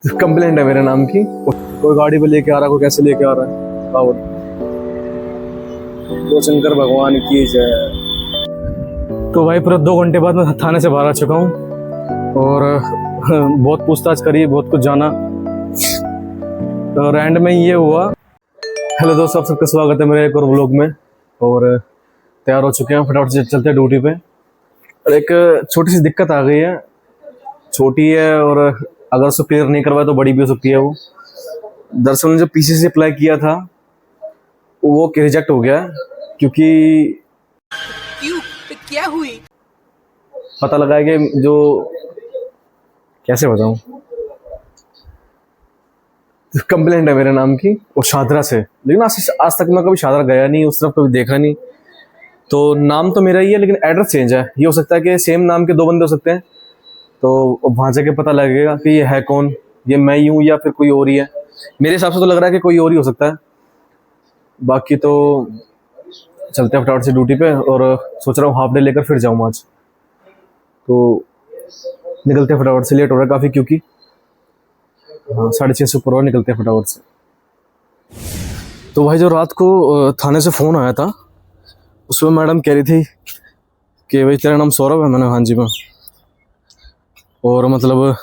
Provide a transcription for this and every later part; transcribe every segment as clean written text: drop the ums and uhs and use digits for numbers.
Complaint है मेरे नाम की। कोई गाड़ी पे लेके आ रहा, कोई कैसे लेके आ रहा है। पावर तो शंकर भगवान की जय। तो भाई पूरा 2 घंटे बाद मैं थाने से बाहर आ चुका हूँ और बहुत पूछताछ करी, बहुत कुछ जाना। तो एंड में ये हुआ। हेलो दोस्तों, आप सबका स्वागत है मेरे एक और व्लॉग में। और तैयार हो चुके हैं, फटाफट से चलते हैं ड्यूटी पे। और एक छोटी सी दिक्कत आ गई है, छोटी है और अगर उसको क्लियर नहीं करवाए तो बड़ी भी हो सकती है। वो दरअसल ने जो पीसी से अप्लाई किया था वो रिजेक्ट हो गया, क्योंकि क्यों? क्या हुई? पता लगा है कि जो, कैसे बताऊं, कंप्लेंट है मेरे नाम की और शादरा से। लेकिन आज तक मैं कभी शादरा गया नहीं, उस तरफ कभी देखा नहीं। तो नाम तो मेरा ही है लेकिन एड्रेस चेंज है। ये हो सकता है कि सेम नाम के 2 बंदे हो सकते हैं, तो वहां जाके पता लगेगा कि ये है कौन, ये मैं ही हूँ या फिर कोई और ही है। मेरे हिसाब से तो लग रहा है कि कोई और ही हो सकता है। बाकी तो चलते हैं फटाफट से ड्यूटी पे, और सोच रहा हूँ हाफ डे लेकर फिर जाऊँ आज। तो निकलते हैं फटाफट से, लेट हो रहा है काफ़ी, क्योंकि हाँ 6:30 ऊपर और निकलते हैं फटाफट से। तो भाई जो रात को थाने से फ़ोन आया था, उसमें मैडम कह रही थी कि भाई तेरा नाम सौरभ है। मैंने हाँ जी मैं, और मतलब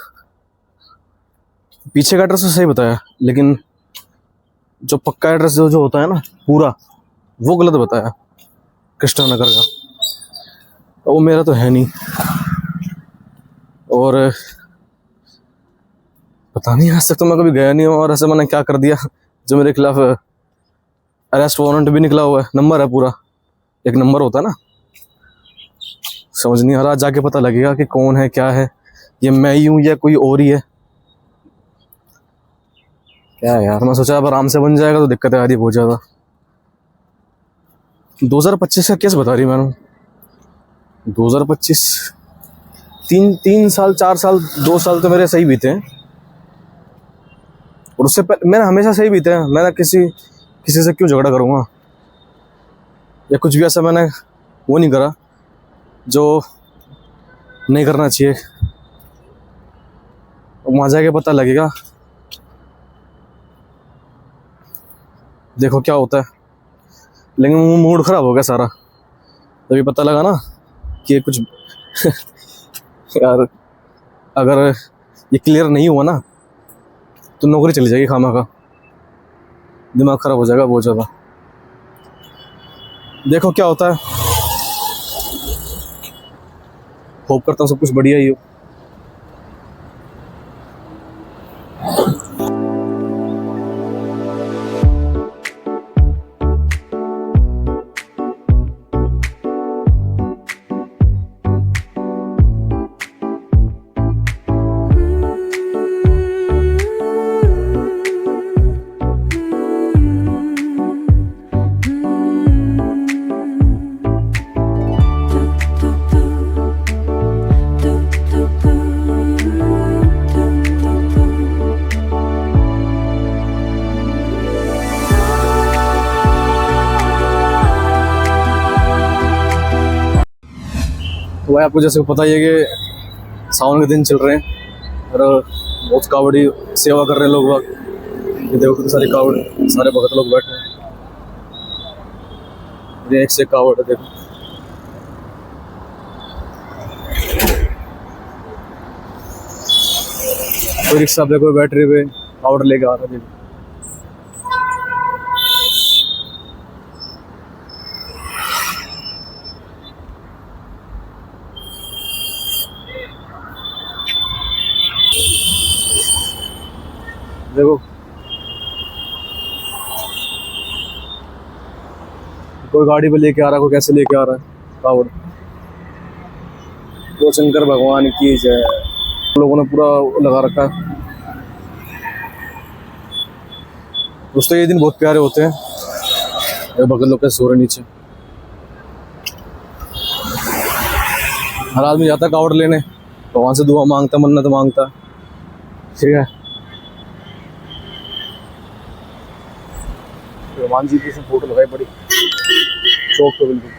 पीछे का एड्रेस तो सही बताया, लेकिन जो पक्का एड्रेस जो होता है ना पूरा, वो गलत बताया, कृष्णा नगर का। वो मेरा तो है नहीं। और पता नहीं, आज तक तो मैं कभी गया नहीं हूँ, और ऐसे मैंने क्या कर दिया जो मेरे खिलाफ अरेस्ट वारंट भी निकला हुआ है। नंबर है पूरा, एक नंबर होता है ना। समझ नहीं आ रहा, जाके पता लगेगा कि कौन है, क्या है, ये मैं ही हूँ या कोई और ही है। क्या है यार, मैं सोचा अब आराम से बन जाएगा, तो दिक्कत आ रही है बहुत ज़्यादा। 2025 का केस बता रही मैंने। 2025 तीन साल 4 साल 2 साल तो मेरे सही बीते हैं, और उससे पहले मैंने हमेशा सही बीते हैं। मैं किसी से क्यों झगड़ा करूँगा, या कुछ भी ऐसा मैंने वो नहीं करा जो नहीं करना चाहिए। वहाँ जाके पता लगेगा, देखो क्या होता है। लेकिन वो मूड खराब हो गया सारा तभी पता लगा ना कि ये कुछ यार अगर ये क्लियर नहीं हुआ ना तो नौकरी चली जाएगी खामा का। दिमाग खराब हो जाएगा बहुत ज़्यादा। देखो क्या होता है, होप करता हूँ सब कुछ बढ़िया ही हो। तो भाई आपको जैसे पता ही है कि सावन के दिन चल रहे हैं और बहुत कावड़ी सेवा कर रहे हैं लोग। ये देखो कितने सारे कावड़, सारे भगत लोग बैठे हैं। ये एक से कावड़ है, देखो। कोई रिक्शा पे, कोई बैटरी पे कावड़ लेके आ रहा है, देखो। देखो कोई गाड़ी पे लेके आ रहा है, कोई कैसे लेके आ रहा है कावड़। तो शंकर भगवान की जय। लोगों ने पूरा लगा रखा है। दोस्तों ये दिन बहुत प्यारे होते हैं। ये भगत लोग कैसे सो रहे नीचे। हर आदमी जाता है कावड़ लेने, भगवान से दुआ मांगता, मन्नत मांगता, ठीक है। हनुमान जी की फोटो लगाई बड़ी चौक पे, बिल्कुल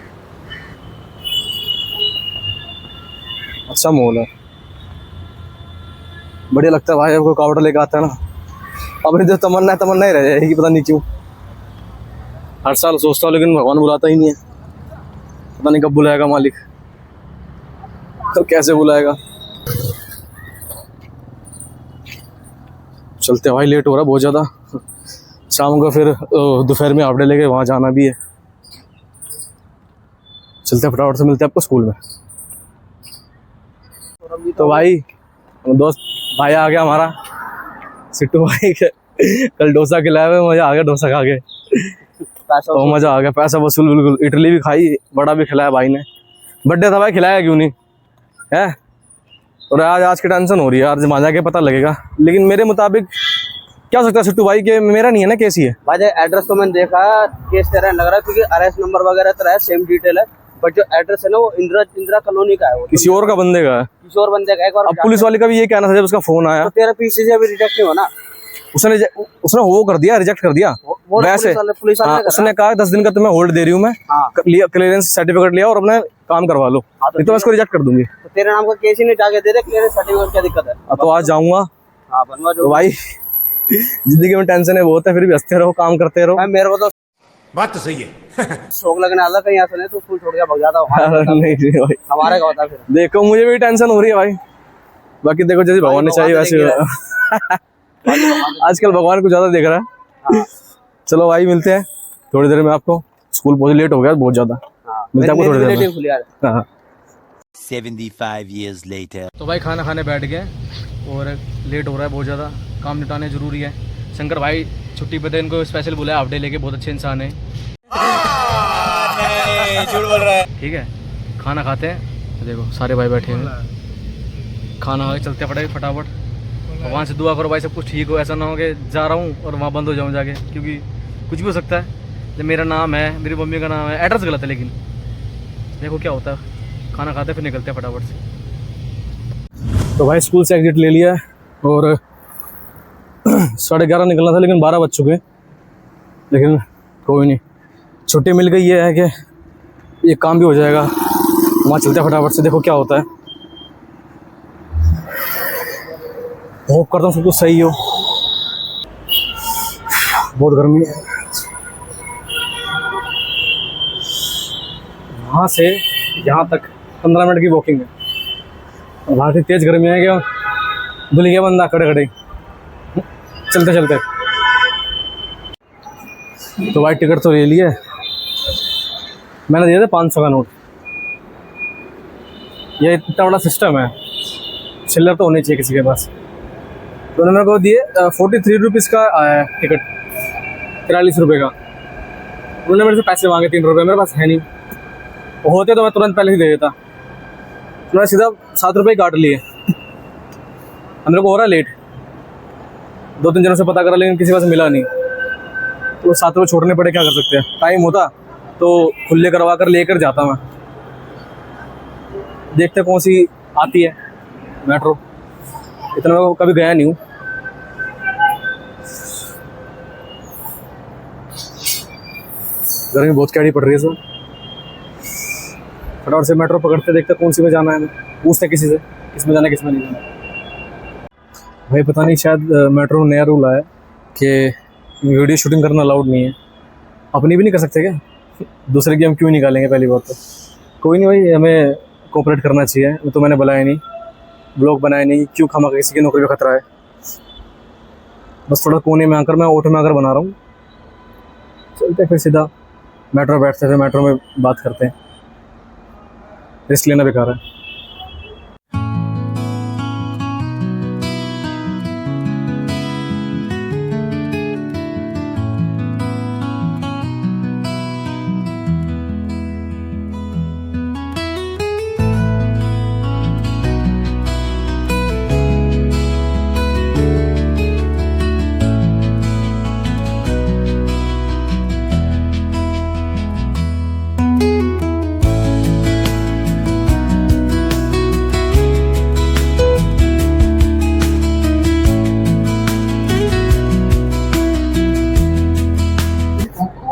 अच्छा माहौल है। बढ़िया लगता है भाई, जब कोई कावड़ लेके आता है ना। अपनी जो तमन्ना ही रह जाएगी, पता नहीं क्यों। हर साल सोचता हूँ लेकिन भगवान बुलाता ही नहीं है, पता नहीं कब बुलाएगा मालिक, तो कैसे बुलाएगा। चलते भाई, लेट हो रहा है बहुत ज़्यादा। शाम को फिर दोपहर में हाफ डे लेके वहाँ जाना भी है। चलते फटाफट से, मिलते हैं आपको स्कूल में। तो भाई दोस्त भाई आ गया हमारा सिट्टू भाई के, कल डोसा खिलाया हुआ, मजा आ गया डोसा खा के, तो मजा आ गया। पैसा वसूल बिल्कुल। इडली भी खाई, बड़ा भी खिलाया भाई ने। बर्थडे था भाई, खिलाया क्यों नहीं है। और आज की टेंशन हो रही है, आज वहाँ जाके पता लगेगा। लेकिन मेरे मुताबिक क्या हो सकता है सिट्टू भाई के मेरा नहीं है ना, केस ही है भाई। एड्रेस तो मैंने देखा, केस तेरा लग रहा है क्योंकि अरेस्ट नंबर वगैरह तेरा है, सेम डिटेल है, बट जो एड्रेस है ना वो इंदिरा कॉलोनी का है। वो किसी और का बंदे का है, किसी और बंदे का है। एक बार अब पुलिस वाले का भी ये कहना था जब उसका फोन आया, तो तेरा पीसी से अभी रिजेक्ट नहीं हो ना। उसने वो कर दिया, रिजेक्ट कर दिया वैसे। पुलिस वाले उसने कहा 10 दिन का तुम्हें होल्ड दे रही हूँ मैं, क्लियरेंस सर्टिफिकेट लिया और अपने काम करवा लो, नहीं तो मैं इसको रिजेक्ट कर दूंगी। तो तेरे नाम का केस ही नहीं जाके दे रहे, क्लियरेंस सर्टिफिकेट क्या दिक्कत है। तो आज जाऊंगा। हाँ बनवा तो भाई जिंदगी में टेंशन है बहुत है, फिर भी हंसते रहो, काम करते रहो। मेरे को तो बात तो सही है। शौक लगने वाला, कहीं ऐसा नहीं तो स्कूल छोड़ के भाग जाता हूँ। नहीं भाई, हमारे का होता फिर। देखो मुझे भी टेंशन हो रही है भाई, बाकी देखो जैसे भगवान ने चाहिए वैसे। आजकल भगवान को ज्यादा देख रहा है। चलो भाई मिलते हैं थोड़ी देर में, आपको स्कूल पहुंचे, लेट हो गया बहुत ज्यादा। मिलते हैं आपको थोड़ी देर में। 75 years later. तो भाई खाना खाने बैठ गए और लेट हो रहा है बहुत ज़्यादा, काम निपटाने ज़रूरी है। शंकर भाई छुट्टी पे थे, इनको स्पेशल बुलाया हाफ डे लेके, बहुत अच्छे इंसान है। झूठ बोल रहा है। ठीक है, खाना खाते हैं। देखो सारे भाई बैठे हैं, खाना खा के चलते हैं फटाफट। भगवान से दुआ करो भाई सब कुछ ठीक हो, ऐसा ना हो कि जा रहा हूँ और वहाँ बंद हो जाऊँ जाके, क्योंकि कुछ भी हो सकता है। जब मेरा नाम है, मेरी मम्मी का नाम है, एड्रेस गलत है, लेकिन देखो क्या होता है। खाना खाते फिर निकलते हैं फटाफट से। तो भाई स्कूल से एग्जिट ले लिया और 11:30 निकलना था, लेकिन 12 बज चुके। लेकिन कोई नहीं, छुट्टी मिल गई। ये है कि ये काम भी हो जाएगा। वहाँ चलते हैं फटाफट से, देखो क्या होता है। होप करता हूँ सब कुछ सही हो। बहुत गर्मी है। वहाँ से यहाँ तक 15 मिनट की वॉकिंग है। और वहाँ से तेज़ गर्मी है क्या, धुल गया बंदा खड़े खड़े चलते चलते। तो भाई टिकट तो ले लिया, मैंने दिया था 500 का नोट। ये इतना बड़ा सिस्टम है, चिल्लर तो होनी चाहिए किसी के पास। तो उन्होंने मेरे को दिए 43 रुपीज़ का टिकट, 43 रुपये का। उन्होंने मेरे से पैसे मांगे 3 रुपये, मेरे पास है नहीं। होते तो मैं तुरंत पहले ही दे देता। उन्होंने सीधा 7 रुपये काट लिए। मेरे को हो रहा लेट, 2-3 जनों से पता करा लेकिन किसी पास मिला नहीं, तो 7 रुपये छोड़ने पड़े, क्या कर सकते हैं। टाइम होता तो खुले करवा कर लेकर जाता मैं। देखते कौन सी आती है मेट्रो, इतना मैं कभी गया नहीं हूँ। गर्मी बहुत कैडी पड़ रही है सर। फटाफट से मेट्रो पकड़ते, देखते कौन सी में जाना है। पूछते किसी से किस में जाना है किस में नहीं जाना। भाई पता नहीं, शायद मेट्रो में नया रूल आया कि वीडियो शूटिंग करना अलाउड नहीं है। अपनी भी नहीं कर सकते क्या? दूसरे की हम क्यों निकालेंगे? पहली बात तो कोई नहीं भाई, हमें कोऑपरेट करना चाहिए। तो मैंने बुलाया नहीं, ब्लॉग बनाया नहीं, क्यों खामा किसी की नौकरी का खतरा है। बस थोड़ा कोने में आकर, मैं ऑटो में आकर बना रहा हूँ। चलते फिर सीधा मेट्रो बैठते, फिर मेट्रो में बात करते हैं। रिस्क लेना बेकार है।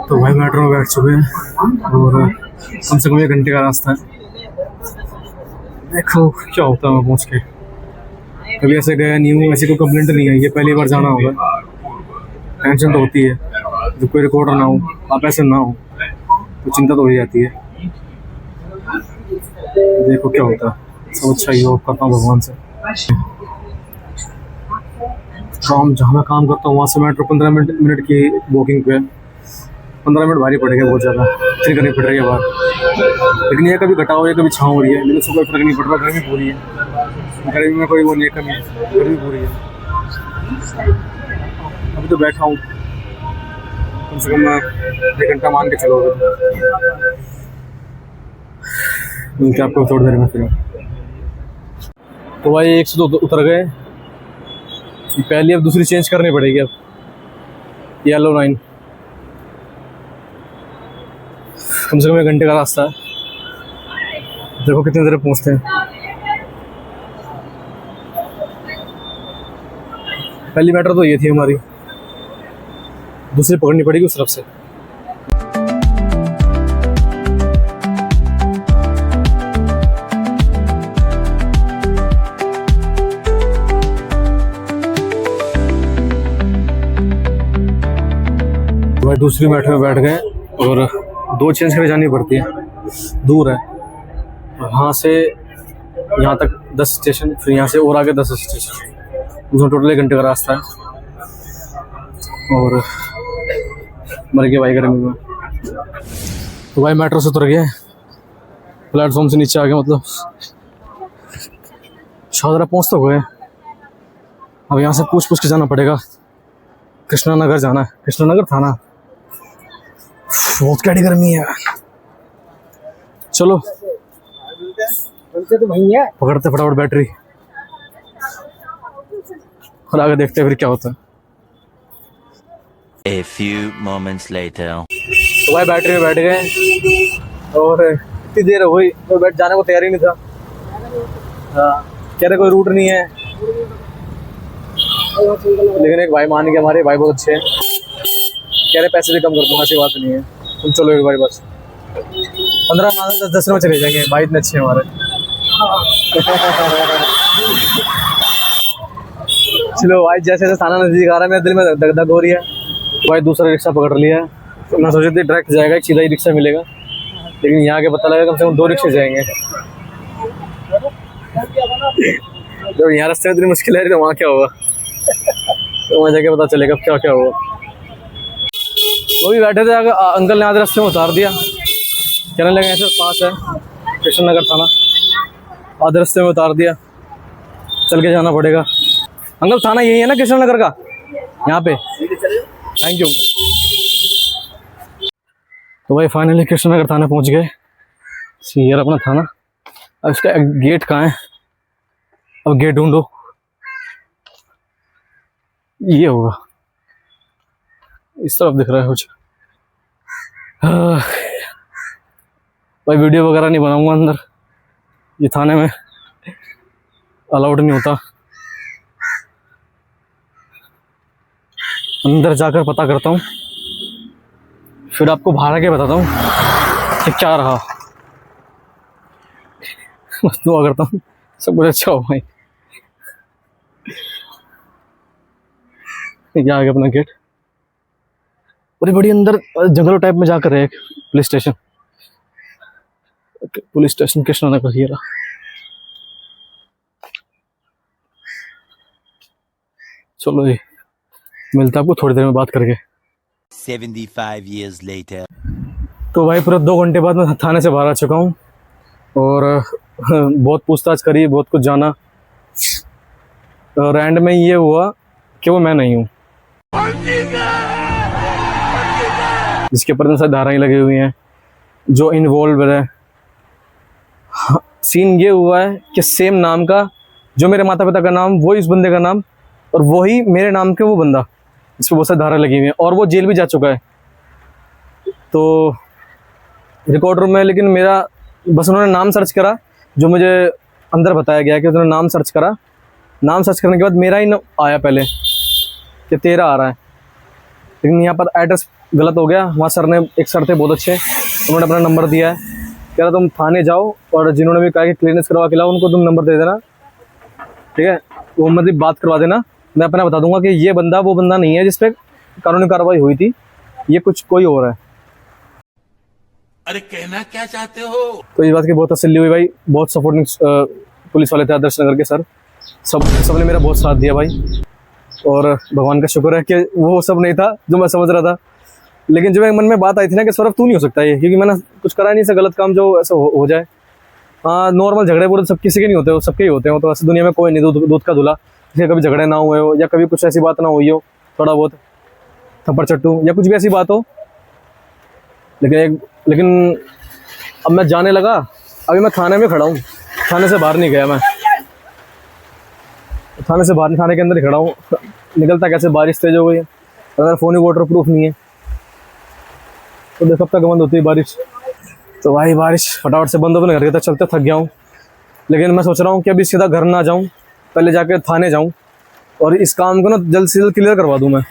तो भाई मेट्रो में बैठ चुके हैं और कम से कम 1 घंटे का रास्ता है। देखो क्या होता है वहाँ पहुँच के। कभी ऐसे गया नहीं हूँ, ऐसी कोई कंप्लेंट नहीं आई है, पहली बार जाना होगा। टेंशन तो होती है जब कोई रिकॉर्डर ना हो, आप ऐसे ना हो तो चिंता तो हो ही जाती है। देखो क्या होता है, सब अच्छा ही हो, करता हूँ भगवान से। काम जहाँ मैं काम करता हूँ वहाँ से मेट्रो 15 मिनट की वॉकिंग पे। 15 मिनट भारी पड़ेगा बहुत ज़्यादा, इतनी करनी पड़ रही है बाहर। लेकिन ये कभी घटाओ, ये कभी छाँव हो रही है, लेकिन उसको कोई फर्क नहीं पड़ रहा। गर्मी पूरी है, गर्मी में कोई वो नहीं है, कमी, गर्मी पूरी है। अभी तो बैठा हूँ, कम से कम 1 घंटा मान के चलो। मिलते आपको थोड़ी देर में फिर। तो भाई 1 से तो उतर गए, पहली अब दूसरी चेंज करनी पड़ेगी। अब येलो 9, कम से कम 1 घंटे का रास्ता है। देखो कितनी देर पहुंचते हैं। पहली मेट्रो तो ये थी हमारी, दूसरी पकड़नी पड़ेगी उस तरफ से। भाई दूसरी मेट्रो में बैठ गए और 2 चेंज करके जानी पड़ती है, दूर है। यहाँ से यहाँ तक 10 स्टेशन, फिर यहाँ से और आगे 10 स्टेशन, उसमें टोटल 1 घंटे का रास्ता है। और मर गया भाई गर्मी में। तो भाई मेट्रो से उतर गए, प्लेटफॉर्म से नीचे आ गए, मतलब शाहदरा पहुँच तो गए। अब यहाँ से पूछ के जाना पड़ेगा, कृष्णा नगर जाना है, कृष्णा नगर थाना। बहुत कैडी गर्मी है। चलो तो भैया पकड़ते फटाफट बैटरी और आगे देखते हैं फिर क्या होता है। A few moments later. तो भाई बैटरी में बैठ गए और इतनी देर हो गई, कोई बैठ जाने को तैयार ही नहीं था। कह रहे कोई रूट नहीं है, लेकिन एक भाई मान गया, हमारे भाई बहुत अच्छे हैं, कह रहे पैसे भी कम कर दूंगा, ऐसी बात नहीं है, तुम चलो एक बार बस। 15 10 में चले जाएंगे, भाई इतने अच्छे हैं हमारे। चलो भाई, जैसे जैसे थाना नजदीक आ रहा है मेरे दिल में धक धक हो रही है। भाई दूसरा रिक्शा पकड़ लिया है, तो मैं सोचा थी डायरेक्ट जाएगा, सीधा ही रिक्शा मिलेगा, लेकिन यहाँ के पता लगा कम से कम 2 रिक्शे जाएंगे। जब यहाँ रास्ते में इतनी मुश्किल है तो वहाँ क्या होगा, तो वहाँ जाके पता चलेगा क्या क्या होगा। वो भी बैठे थे, अंकल ने आधे रास्ते में उतार दिया, कहने लगे ऐसे पास है कृष्ण नगर थाना, आधे रास्ते में उतार दिया, चल के जाना पड़ेगा। अंकल थाना यही है ना कृष्ण नगर का, यहाँ पे? Thank you. तो भाई फाइनली कृष्ण नगर थाना पहुँच गए, ये अपना थाना। अब इसका गेट कहाँ है, अब गेट ढूंढो, ये होगा, इस तरफ दिख रहा है कुछ। भाई वीडियो वगैरह नहीं बनाऊंगा अंदर, ये थाने में अलाउड नहीं होता। अंदर जाकर पता करता हूँ, फिर आपको बाहर आके बताता हूँ कि क्या रहा। बस दुआ करता हूँ सब कुछ अच्छा हो भाई। ये आ गया अपना गेट, बड़ी बड़ी अंदर जंगलों टाइप में जाकर है police station. Police station Krishna Nagar ये रहा। चलो ये मिलता है आपको थोड़ी देर में बात करके। 75 years later. तो भाई पूरा 2 घंटे बाद मैं थाने से बाहर आ चुका हूँ और बहुत पूछताछ करी, बहुत कुछ जाना, और एंड में ये हुआ कि वो मैं नहीं हूँ, जिसके ऊपर इतनी सारी धाराएं लगी हुई हैं, जो इन्वॉल्व है। सीन ये हुआ है कि सेम नाम का, जो मेरे माता पिता का नाम, वो इस बंदे का नाम, और वही मेरे नाम के वो बंदा, इस पर बहुत सारी धारा लगी हुई हैं, और वो जेल भी जा चुका है। तो रिकॉर्ड रूम में, लेकिन मेरा बस उन्होंने नाम सर्च करा, जो मुझे अंदर बताया गया कि उन्होंने नाम सर्च करा, नाम सर्च करने के बाद मेरा ही आया पहले कि तेरा आ रहा है, लेकिन यहाँ पर एड्रेस गलत हो गया। वहाँ सर ने, एक सर थे बहुत अच्छे, उन्होंने अपना नंबर दिया है, कह रहा तुम थाने जाओ और जिन्होंने भी कहा कि क्लियरेंस करवा के लाओ उनको तुम नंबर दे देना, ठीक है, वो मतलब बात करवा देना, मैं अपना बता दूंगा कि ये बंदा वो बंदा नहीं है जिस पे कानूनी कार्रवाई हुई थी, ये कुछ कोई और है। अरे कहना क्या चाहते हो? तो इस बात की बहुत तसल्ली हुई भाई, बहुत सपोर्टिंग पुलिस वाले थे आदर्श नगर के सर, सबने मेरा बहुत साथ दिया भाई, और भगवान का शुक्र है कि वो सब नहीं था जो मैं समझ रहा था। लेकिन जो मेरे मन में बात आई थी ना कि सौरभ तू नहीं हो सकता ये, क्योंकि मैंने कुछ करा नहीं, ऐसा गलत काम जो ऐसा हो जाए। हाँ, नॉर्मल झगड़े पूरे सब किसी के नहीं होते, वो सबके ही होते हैं, तो ऐसे दुनिया में कोई नहीं दूध का धुला, इसलिए कभी झगड़े ना हुए हो या कभी कुछ ऐसी बात ना हुई हो, थोड़ा बहुत थप्पड़ चट्टू या कुछ भी ऐसी बात हो। लेकिन अब मैं जाने लगा, अभी मैं थाने में खड़ा हूँ, थाने से बाहर नहीं गया मैं, थाने के अंदर ही खड़ा हूँ। निकलता कैसे, बारिश तेज हो गई है, अगर फ़ोन ही वाटर प्रूफ नहीं है तो देखो कब तक बंद होती है बारिश। तो भाई बारिश फटाफट से बंद हो, तो घर तक चलते थक गया हूँ। लेकिन मैं सोच रहा हूँ कि अभी सीधा घर ना जाऊँ, पहले जाके थाने जाऊँ और इस काम को ना जल्द से जल्द क्लियर करवा दूँ मैं।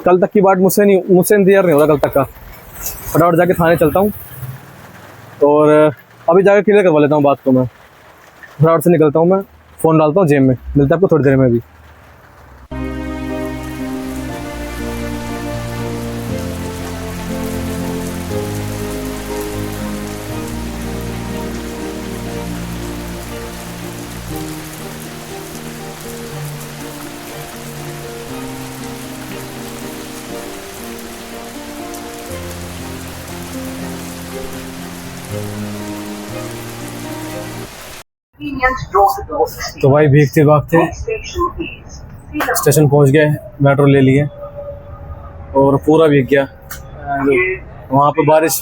कल तक की बात मुझसे इंतजार नहीं हो रहा कल तक का, फटाफट जाके थाने चलता हूँ और अभी जाके क्लियर करवा लेता हूँ बात को। मैं फटाफट से निकलता हूँ, मैं फ़ोन डालता हूँ जेब में, मिलता है आपको थोड़ी देर में भी। तो भाई भीगते भागते स्टेशन पहुंच गए, मेट्रो ले लिए और पूरा भीग गया। वहाँ पे बारिश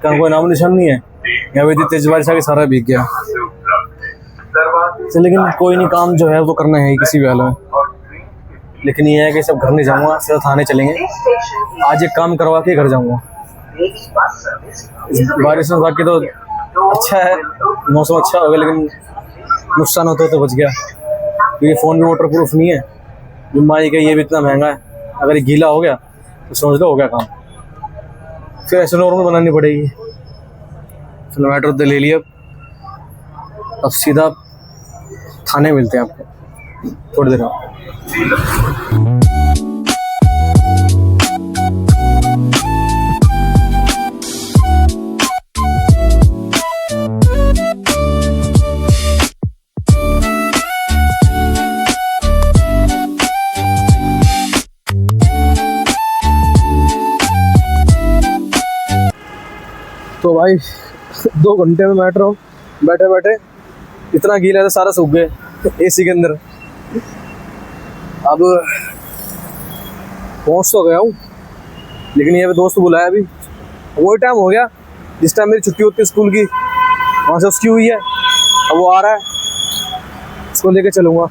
का कोई नामो निशान नहीं है, यहाँ पे इतनी तेज बारिश आ गई, सारा भीग गया। तो लेकिन कोई नहीं, काम जो है वो करना है किसी भी हाल में। लेकिन ये है कि सब घर नहीं जाऊँगा, सीधा थाने चलेंगे, आज एक काम करवा के घर जाऊँगा। बारिश में बाकी तो अच्छा है, मौसम अच्छा हो गया, लेकिन नुकसान होता तो बच गया, क्योंकि फ़ोन भी वाटर प्रूफ नहीं है। जो माई का ये भी इतना महंगा है, अगर ये गीला हो गया तो समझ लो हो गया काम, फिर ऐसे नॉर्मल बनानी पड़ेगी। चलो मेट्रो तो ले लिया, अब सीधा थाने मिलते हैं आपको थोड़ी देर में। तो भाई 2 घंटे में मेट्रो बैठे बैठे इतना गीला था, सारा सूख गए एसी के अंदर। अब पहुंच तो गया हूँ, लेकिन ये दोस्त बुलाया, अभी वही टाइम हो गया जिस टाइम मेरी छुट्टी होती है स्कूल की, वहाँ से उसकी हुई है। अब वो आ रहा है, इसको लेके चलूँगा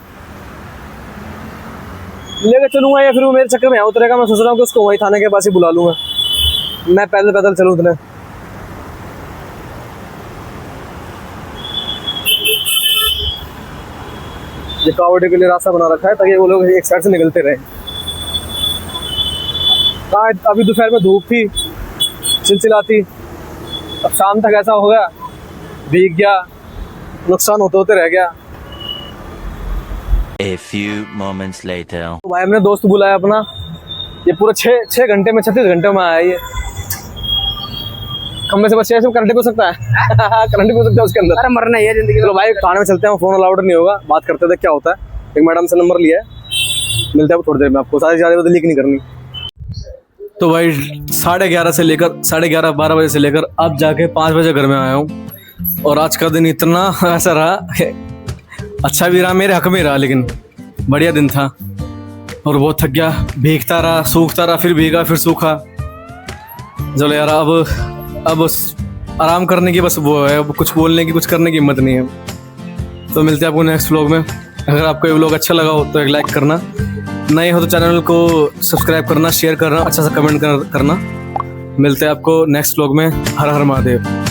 या फिर वो मेरे चक्कर में यहाँ उतरेगा। मैं सोच रहा हूँ कि उसको वहीं थाने के पास ही बुला लूँगा, मैं पैदल चलूँ उतने। ये कावड़े के लिए रास्ता बना रखा है ताकि वो लोग एक साइड से निकलते रहे। कहाँ अभी दोपहर में धूप थी चिलचिलाती, अब शाम तक ऐसा हो गया, भीग गया, नुकसान होते होते रह गया। A few moments later. तो भाई हमने दोस्त बुलाया अपना, ये पूरा 6 घंटे में 36 घंटे में आया ये। खम्बे से बस ऐसे करंट भी हो सकता है करंट भी हो सकता है उसके अंदर। अरे मरना ही है जिंदगी। चलो भाई थाने में चलते हैं, फोन अलाउड नहीं होगा, बात करते थे क्या होता है। एक मैडम से नंबर लिया है, मिलते हैं थोड़ी देर में आपको, सारी ज़्यादा लीक नहीं करनी। तो भाई 11:30 12 बजे से लेकर अब जाके 5 बजे घर में आया हूँ, और आज का दिन इतना ऐसा रहा, अच्छा भी रहा, मेरे हक में रहा, लेकिन बढ़िया दिन था। और बहुत थक गया, भीगता रहा, सूखता रहा, फिर भीगा, फिर सूखा। चलो यार अब आराम करने की बस वो है, अब कुछ बोलने की, कुछ करने की हिम्मत नहीं है। तो मिलते हैं आपको नेक्स्ट व्लॉग में। अगर आपको ये व्लॉग अच्छा लगा हो तो एक लाइक करना, नए हो तो चैनल को सब्सक्राइब करना, शेयर करना, अच्छा सा कमेंट करना। मिलते हैं आपको नेक्स्ट व्लॉग में। हर हर महादेव।